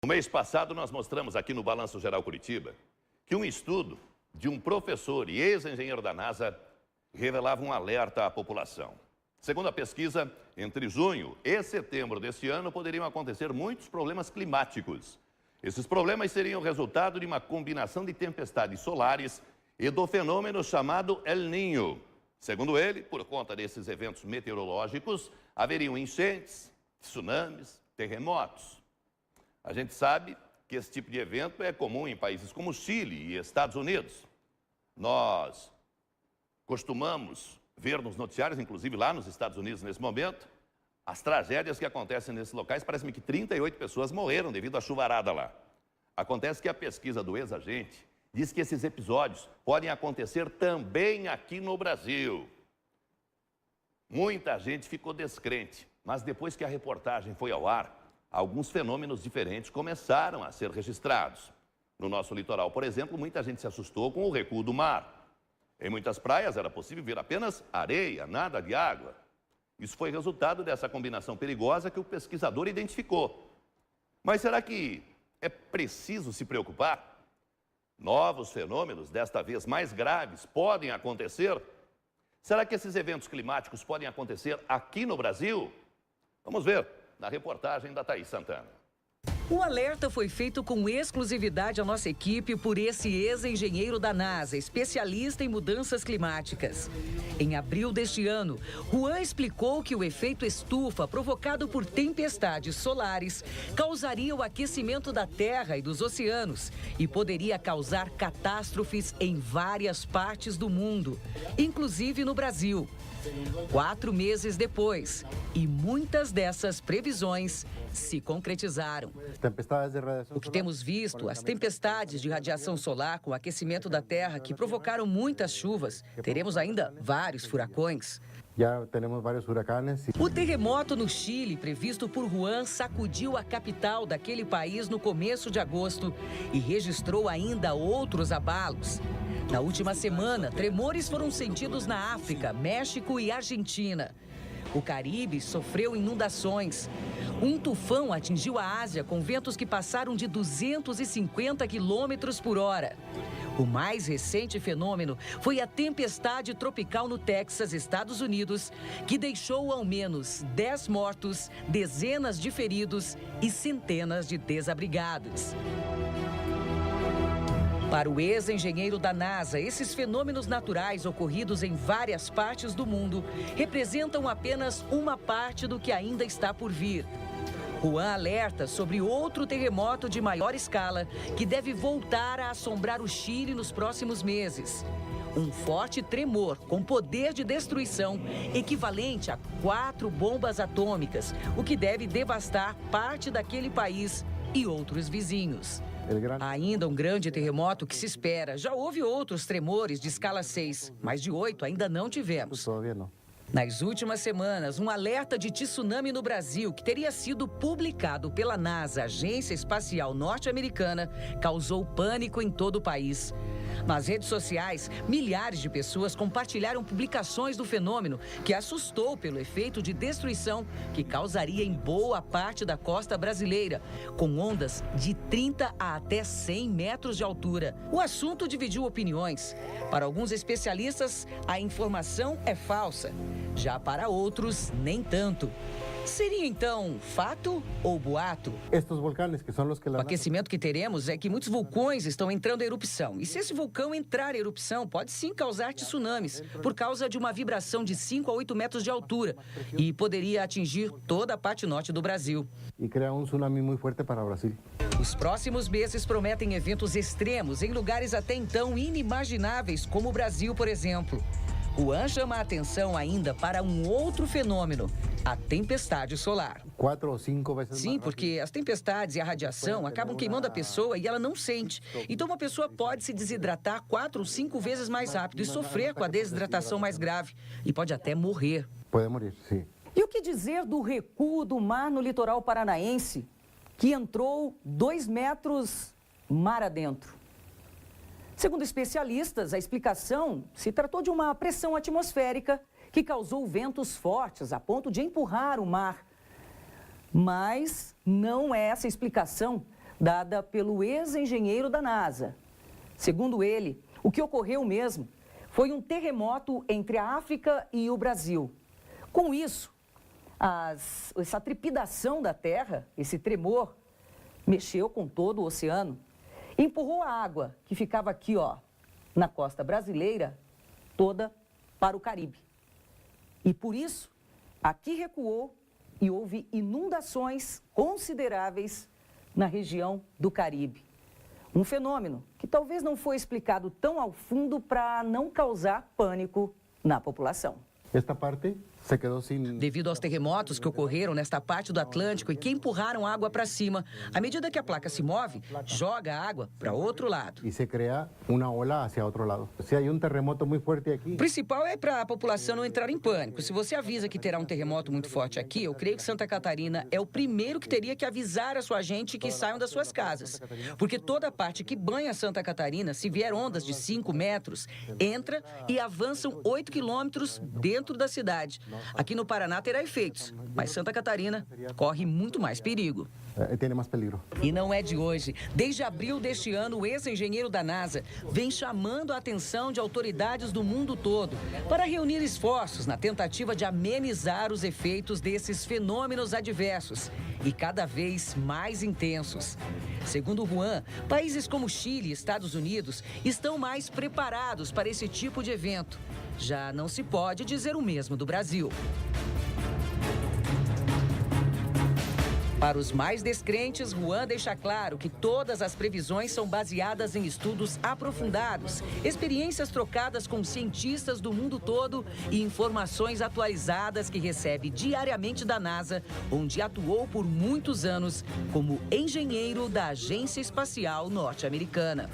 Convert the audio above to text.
No mês passado, nós mostramos aqui no Balanço Geral Curitiba que um estudo de um professor e ex-engenheiro da NASA revelava um alerta à população. Segundo a pesquisa, entre junho e setembro deste ano poderiam acontecer muitos problemas climáticos. Esses problemas seriam resultado de uma combinação de tempestades solares e do fenômeno chamado El Niño. Segundo ele, por conta desses eventos meteorológicos, haveriam enchentes, tsunamis, terremotos. A gente sabe que esse tipo de evento é comum em países como Chile e Estados Unidos. Nós costumamos ver nos noticiários, inclusive lá nos Estados Unidos nesse momento, as tragédias que acontecem nesses locais. Parece-me que 38 pessoas morreram devido à chuvarada lá. Acontece que a pesquisa do ex-agente diz que esses episódios podem acontecer também aqui no Brasil. Muita gente ficou descrente, mas depois que a reportagem foi ao ar, alguns fenômenos diferentes começaram a ser registrados. No nosso litoral, por exemplo, muita gente se assustou com o recuo do mar. Em muitas praias era possível ver apenas areia, nada de água. Isso foi resultado dessa combinação perigosa que o pesquisador identificou. Mas será que é preciso se preocupar? Novos fenômenos, desta vez mais graves, podem acontecer? Será que esses eventos climáticos podem acontecer aqui no Brasil? Vamos ver na reportagem da Thaís Santana. O alerta foi feito com exclusividade à nossa equipe por esse ex-engenheiro da NASA, especialista em mudanças climáticas. Em abril deste ano, Juan explicou que o efeito estufa provocado por tempestades solares causaria o aquecimento da Terra e dos oceanos e poderia causar catástrofes em várias partes do mundo, inclusive no Brasil. 4 meses depois, e muitas dessas previsões se concretizaram. O que temos visto, as tempestades de radiação solar com o aquecimento da Terra que provocaram muitas chuvas, teremos ainda vários furacões. Já temos vários huracanes. O terremoto no Chile, previsto por Juan, sacudiu a capital daquele país no começo de agosto e registrou ainda outros abalos. Na última semana, tremores foram sentidos na África, México e Argentina. O Caribe sofreu inundações. Um tufão atingiu a Ásia com ventos que passaram de 250 quilômetros por hora. O mais recente fenômeno foi a tempestade tropical no Texas, Estados Unidos, que deixou ao menos 10 mortos, dezenas de feridos e centenas de desabrigados. Para o ex-engenheiro da NASA, esses fenômenos naturais ocorridos em várias partes do mundo representam apenas uma parte do que ainda está por vir. Juan alerta sobre outro terremoto de maior escala que deve voltar a assombrar o Chile nos próximos meses. Um forte tremor com poder de destruição equivalente a 4 bombas atômicas, o que deve devastar parte daquele país e outros vizinhos. Ainda um grande terremoto que se espera. Já houve outros tremores de escala 6, mas de 8 ainda não tivemos. Nas últimas semanas, um alerta de tsunami no Brasil, que teria sido publicado pela NASA, Agência Espacial Norte-Americana, causou pânico em todo o país. Nas redes sociais, milhares de pessoas compartilharam publicações do fenômeno, que assustou pelo efeito de destruição que causaria em boa parte da costa brasileira, com ondas de 30 a até 100 metros de altura. O assunto dividiu opiniões. Para alguns especialistas, a informação é falsa. Já para outros, nem tanto. Seria, então, fato ou boato? O aquecimento que teremos é que muitos vulcões estão entrando em erupção. E se esse vulcão entrar em erupção, pode sim causar tsunamis, por causa de uma vibração de 5 a 8 metros de altura. E poderia atingir toda a parte norte do Brasil. E criar um tsunami muito forte para o Brasil. Os próximos meses prometem eventos extremos em lugares até então inimagináveis, como o Brasil, por exemplo. Juan chama a atenção ainda para um outro fenômeno, a tempestade solar. 4 ou 5 vai ser. Sim, porque as tempestades e a radiação acabam queimando a pessoa e ela não sente. Então uma pessoa pode se desidratar 4 ou 5 vezes mais rápido e sofrer com a desidratação mais grave. E pode até morrer. Pode morrer, sim. E o que dizer do recuo do mar no litoral paranaense, que entrou 2 metros mar adentro? Segundo especialistas, a explicação se tratou de uma pressão atmosférica que causou ventos fortes a ponto de empurrar o mar. Mas não é essa explicação dada pelo ex-engenheiro da NASA. Segundo ele, o que ocorreu mesmo foi um terremoto entre a África e o Brasil. Com isso, essa trepidação da Terra, esse tremor, mexeu com todo o oceano, empurrou a água que ficava aqui, ó, na costa brasileira, toda para o Caribe. E por isso, aqui recuou e houve inundações consideráveis na região do Caribe. Um fenômeno que talvez não foi explicado tão ao fundo para não causar pânico na população. Esta parte se quedó sin... Devido aos terremotos que ocorreram nesta parte do Atlântico e que empurraram água para cima, à medida que a placa se move, joga a água para outro lado. Y se crea una ola hacia otro lado. Si hay un terremoto muy fuerte aquí... O principal é para a população não entrar em pânico. Se você avisa que terá um terremoto muito forte aqui, eu creio que Santa Catarina é o primeiro que teria que avisar a sua gente que saiam das suas casas. Porque toda a parte que banha Santa Catarina, se vier ondas de 5 metros, entra e avançam 8 quilômetros dentro da cidade. Aqui no Paraná terá efeitos, mas Santa Catarina corre muito mais perigo. Tem mais peligro. E não é de hoje. Desde abril deste ano, o ex-engenheiro da NASA vem chamando a atenção de autoridades do mundo todo para reunir esforços na tentativa de amenizar os efeitos desses fenômenos adversos e cada vez mais intensos. Segundo Juan, países como Chile e Estados Unidos estão mais preparados para esse tipo de evento. Já não se pode dizer o mesmo do Brasil. Para os mais descrentes, Juan deixa claro que todas as previsões são baseadas em estudos aprofundados, experiências trocadas com cientistas do mundo todo e informações atualizadas que recebe diariamente da NASA, onde atuou por muitos anos como engenheiro da Agência Espacial Norte-Americana.